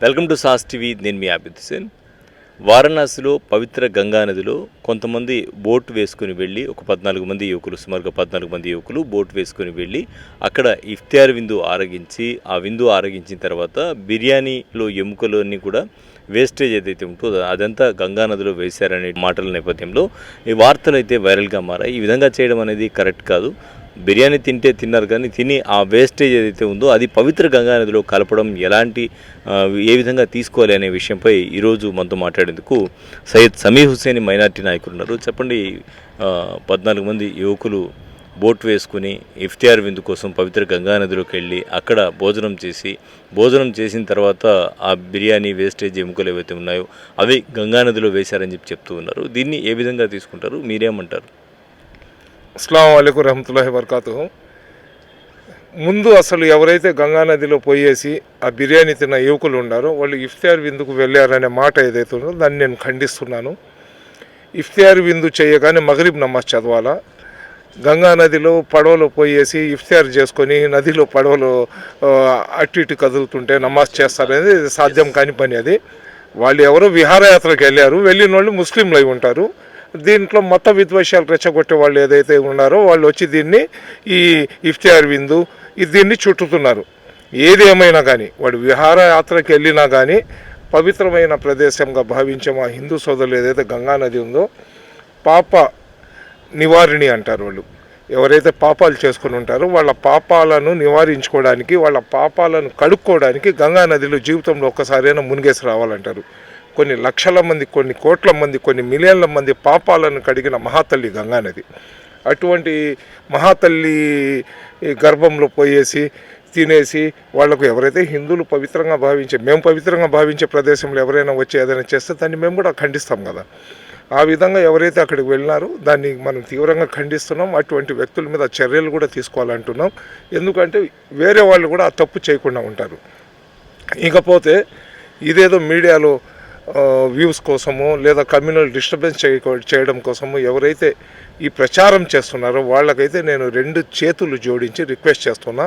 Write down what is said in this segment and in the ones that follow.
Welcome to sauce TV. నేను మీ ఆబిద్ హుసేన్. వారణాసిలో పవిత్ర గంగా నదిలో కొంతమంది బోట్ వేసుకుని వెళ్ళి ఒక 14 మంది యువకులు, సుమారుగా 14 మంది యువకులు బోట్ వేసుకుని వెళ్ళి అక్కడ ఇఫ్తియార్ విందు ఆరగించి, ఆ విందు ఆరగించిన తర్వాత బిర్యానీలో ఎముకలన్నీ కూడా వేస్టేజ్ ఏదైతే ఉంటుందో అదంతా గంగా నదిలో వేశారనే మాటల నేపథ్యంలో ఈ వార్తలు అయితే వైరల్గా మారాయి. ఈ విధంగా చేయడం అనేది కరెక్ట్ కాదు. బిర్యానీ తింటే తిన్నారు, కానీ తిని ఆ వేస్టేజ్ ఏదైతే ఉందో అది పవిత్ర గంగా నదిలో కలపడం ఏ విధంగా తీసుకోవాలి అనే విషయంపై ఈరోజు మనతో మాట్లాడేందుకు సయ్యద్ సమీ హుసేన్ మైనార్టీ నాయకులు ఉన్నారు. చెప్పండి, 14 మంది యువకులు బోట్ వేసుకుని ఇఫ్తియార్ విందు కోసం పవిత్ర గంగా నదిలోకి వెళ్ళి అక్కడ భోజనం చేసిన తర్వాత ఆ బిర్యానీ వేస్టేజ్ ఎముకలు ఏవైతే ఉన్నాయో అవి గంగా నదిలో వేశారని చెప్తూ ఉన్నారు. దీన్ని ఏ విధంగా తీసుకుంటారు, మీరేమంటారు? అస్సలాము అలైకుం రహమతుల్లాహి వబరకాతుహు. ముందు అసలు ఎవరైతే గంగా నదిలో పోయేసి ఆ బిర్యానీ తిన్న యువకులు ఉన్నారో వాళ్ళు ఇఫ్తియార్ విందుకు వెళ్ళారనే మాట ఏదైతే ఉందో దాన్ని నేను ఖండిస్తున్నాను. ఇఫ్తియార్ విందు చేయగానే మగరిబ్ నమాజ్ చదవాలా. గంగా నదిలో పడవలో పోయేసి ఇఫ్తియార్ చేసుకొని నదిలో పడవలో అటు ఇటు కదులుతుంటే నమాజ్ చేస్తారనేది సాధ్యం కాని పని. అది వాళ్ళు ఎవరో విహారయాత్రకు వెళ్ళిన వాళ్ళు ముస్లింలు అయి ఉంటారు. దీంట్లో మత విద్వేషాలు రెచ్చగొట్టే వాళ్ళు ఏదైతే ఉన్నారో వాళ్ళు వచ్చి దీన్ని ఈ ఇఫ్తియార్ విందు దీన్ని చుట్టుతున్నారు. ఏది ఏమైనా కానీ వాడు విహారయాత్రకు వెళ్ళినా కానీ పవిత్రమైన ప్రదేశంగా భావించే మా హిందూ సోదరులు ఏదైతే గంగా నది ఉందో పాప నివారిణి అంటారు. వాళ్ళు ఎవరైతే పాపాలు చేసుకుని ఉంటారో వాళ్ళ పాపాలను నివారించుకోవడానికి, వాళ్ళ పాపాలను కడుక్కోవడానికి గంగా నదిలో జీవితంలో ఒక్కసారైనా మునిగేసి రావాలంటారు. కొన్ని లక్షల మంది, కొన్ని కోట్ల మంది, కొన్ని మిలియన్ల మంది పాపాలను కడిగిన మహాతల్లి గంగా నది. అటువంటి మహాతల్లి గర్భంలో పోయేసి తినేసి వాళ్లకు ఎవరైతే హిందువులు మేము పవిత్రంగా భావించే ప్రదేశంలో ఎవరైనా వచ్చి ఏదైనా చేస్తే దాన్ని మేము కూడా ఖండిస్తాం కదా. ఆ విధంగా ఎవరైతే అక్కడికి వెళ్ళినారో దాన్ని మనం తీవ్రంగా ఖండిస్తున్నాం. అటువంటి వ్యక్తుల మీద చర్యలు కూడా తీసుకోవాలంటున్నాం. ఎందుకంటే వేరే వాళ్ళు కూడా ఆ తప్పు చేయకుండా ఉంటారు. ఇకపోతే ఇదేదో మీడియాలో వ్యూస్ కోసము లేదా కమ్యూనల్ డిస్టర్బెన్స్ చేయడం కోసము ఎవరైతే ఈ ప్రచారం చేస్తున్నారో వాళ్ళకైతే నేను 2 చేతులు జోడించి రిక్వెస్ట్ చేస్తున్నా.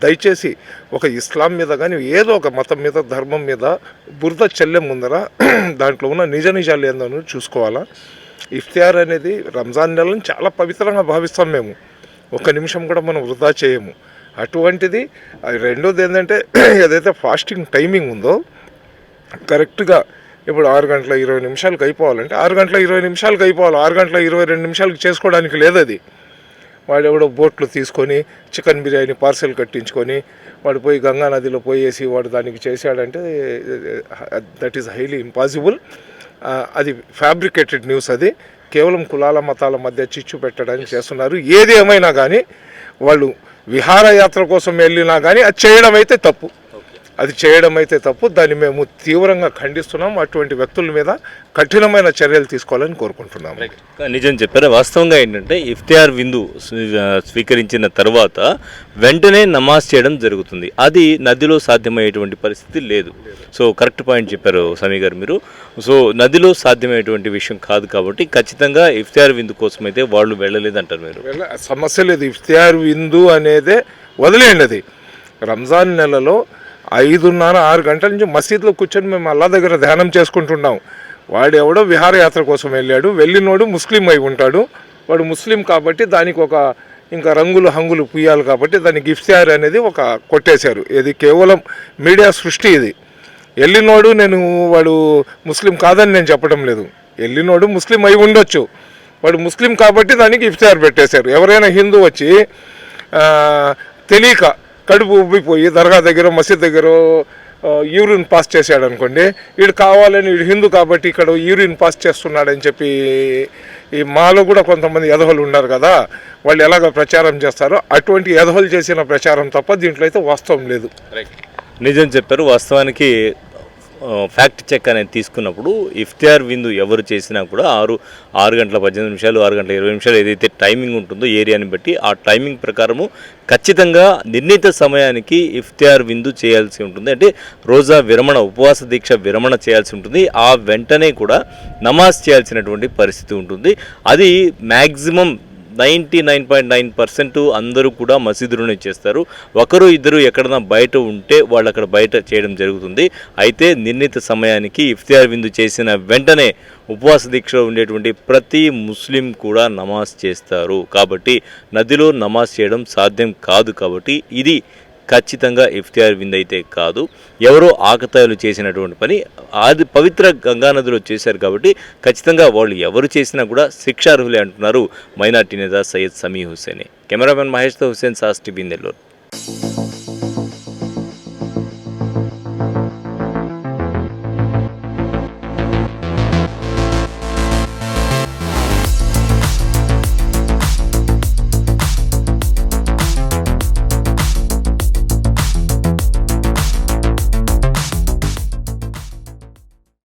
దయచేసి ఒక ఇస్లాం మీద కానీ ఏదో ఒక మతం మీద, ధర్మం మీద బురద చెల్లె ముందర దాంట్లో ఉన్న నిజాలు ఏందో చూసుకోవాలా. ఇఫ్తియార్ అనేది రంజాన్ నెలను చాలా పవిత్రంగా భావిస్తాం మేము. 1 నిమిషం కూడా మనం వృధా చేయము. అటువంటిది రెండోది ఏంటంటే ఏదైతే ఫాస్టింగ్ టైమింగ్ ఉందో కరెక్ట్గా ఇప్పుడు 6 గంటల 20 నిమిషాలకు అయిపోవాలంటే 6 గంటల 20 నిమిషాలకు అయిపోవాలి. 6 గంటల 22 నిమిషాలకు చేసుకోవడానికి లేదు. అది వాడు ఎవడో బోట్లు తీసుకొని చికెన్ బిర్యానీ పార్సెల్ కట్టించుకొని వాడు పోయి గంగా నదిలో పోయేసి వాడు దానికి చేశాడంటే దట్ ఈస్ హైలీ ఇంపాసిబుల్. అది ఫ్యాబ్రికేటెడ్ న్యూస్. అది కేవలం కులాల మతాల మధ్య చిచ్చు పెట్టడానికి చేస్తున్నారు. ఏది ఏమైనా కానీ వాళ్ళు విహారయాత్ర కోసం వెళ్ళినా కానీ అది చేయడం అయితే తప్పు. దాన్ని మేము తీవ్రంగా ఖండిస్తున్నాం. అటువంటి వ్యక్తుల మీద కఠినమైన చర్యలు తీసుకోవాలని కోరుకుంటున్నాం. నిజం చెప్పారు. వాస్తవంగా ఏంటంటే ఇఫ్తియార్ విందు స్వీకరించిన తర్వాత వెంటనే నమాజ్ చేయడం జరుగుతుంది. అది నదిలో సాధ్యమయ్యేటువంటి పరిస్థితి లేదు. సో కరెక్ట్ పాయింట్ చెప్పారు సమీ గారు మీరు. సో నదిలో సాధ్యమయ్యేటువంటి విషయం కాదు కాబట్టి ఖచ్చితంగా ఇఫ్తియార్ విందు కోసం అయితే వాళ్ళు వెళ్ళలేదంటారు మీరు. సమస్య లేదు. ఇఫ్తియార్ విందు అనేదే వదిలేయండి. అది రంజాన్ నెలలో 5:30-6 గంటల నుంచి మసీద్లో కూర్చొని మేము అల్లా దగ్గర ధ్యానం చేసుకుంటున్నాం. వాడు ఎవడో విహారయాత్ర కోసం వెళ్ళినోడు ముస్లిం అయి ఉంటాడు. వాడు ముస్లిం కాబట్టి దానికి ఒక ఇంకా హంగులు పుయ్యాలి కాబట్టి దానికి ఇఫ్తియార్ అనేది ఒక కొట్టేశారు. ఇది కేవలం మీడియా సృష్టి. ఇది వెళ్ళినోడు వాడు ముస్లిం కాదని నేను చెప్పడం లేదు. వెళ్ళినోడు ముస్లిం అయి ఉండొచ్చు. వాడు ముస్లిం కాబట్టి దానికి ఇఫ్తియార్ పెట్టేశారు. ఎవరైనా హిందూ వచ్చి తెలియక కడుపు ఉబ్బిపోయి దర్గా దగ్గర, మసీద్ దగ్గర యూరిన్ పాస్ చేశాడు అనుకోండి, వీడు కావాలని వీడు హిందూ కాబట్టి ఇక్కడ యూరిన్ పాస్ చేస్తున్నాడని చెప్పి ఈ మాలో కూడా కొంతమంది ఎదహలు ఉన్నారు కదా, వాళ్ళు ఎలాగ ప్రచారం చేస్తారో అటువంటి ఎదహలు చేసిన ప్రచారం తప్ప దీంట్లో అయితే వాస్తవం లేదు. నిజం చెప్పారు. వాస్తవానికి ఫ్యాక్ట్ చెక్ అనేది తీసుకున్నప్పుడు ఇఫ్తియార్ విందు ఎవరు చేసినా కూడా 6 గంటల 18 నిమిషాలు, 6 గంటల 20 నిమిషాలు ఏదైతే టైమింగ్ ఉంటుందో ఏరియాని బట్టి ఆ టైమింగ్ ప్రకారము ఖచ్చితంగా నిర్ణీత సమయానికి ఇఫ్తియార్ విందు చేయాల్సి ఉంటుంది. అంటే రోజా విరమణ, ఉపవాస దీక్ష విరమణ చేయాల్సి ఉంటుంది. ఆ వెంటనే కూడా నమాజ్ చేయాల్సినటువంటి పరిస్థితి ఉంటుంది. అది మ్యాక్సిమం 99.9% అందరూ కూడా మసీదులోనే చేస్తారు. ఒకరు ఇద్దరు ఎక్కడన్నా బయట ఉంటే వాళ్ళు అక్కడ బయట చేయడం జరుగుతుంది. అయితే నిర్ణీత సమయానికి ఇఫ్తియార్ విందు చేసిన వెంటనే ఉపవాస దీక్షలో ఉండేటువంటి ప్రతి ముస్లిం కూడా నమాజ్ చేస్తారు. కాబట్టి నదిలో నమాజ్ చేయడం సాధ్యం కాదు. కాబట్టి ఇది ఖచ్చితంగా ఇఫ్తియార్ విందు అయితే కాదు, ఎవరో ఆకతాయిలు చేసినటువంటి పని. అది పవిత్ర గంగానదిలో చేశారు కాబట్టి ఖచ్చితంగా వాళ్ళు ఎవరు చేసినా కూడా శిక్షార్హులే అంటున్నారు మైనార్టీ నేత సయ్యద్ సమీ హుస్సేన్. కెమెరామెన్ మహేష్తో హుస్సేన్, సాస్ టీవీ, నెల్లూరు.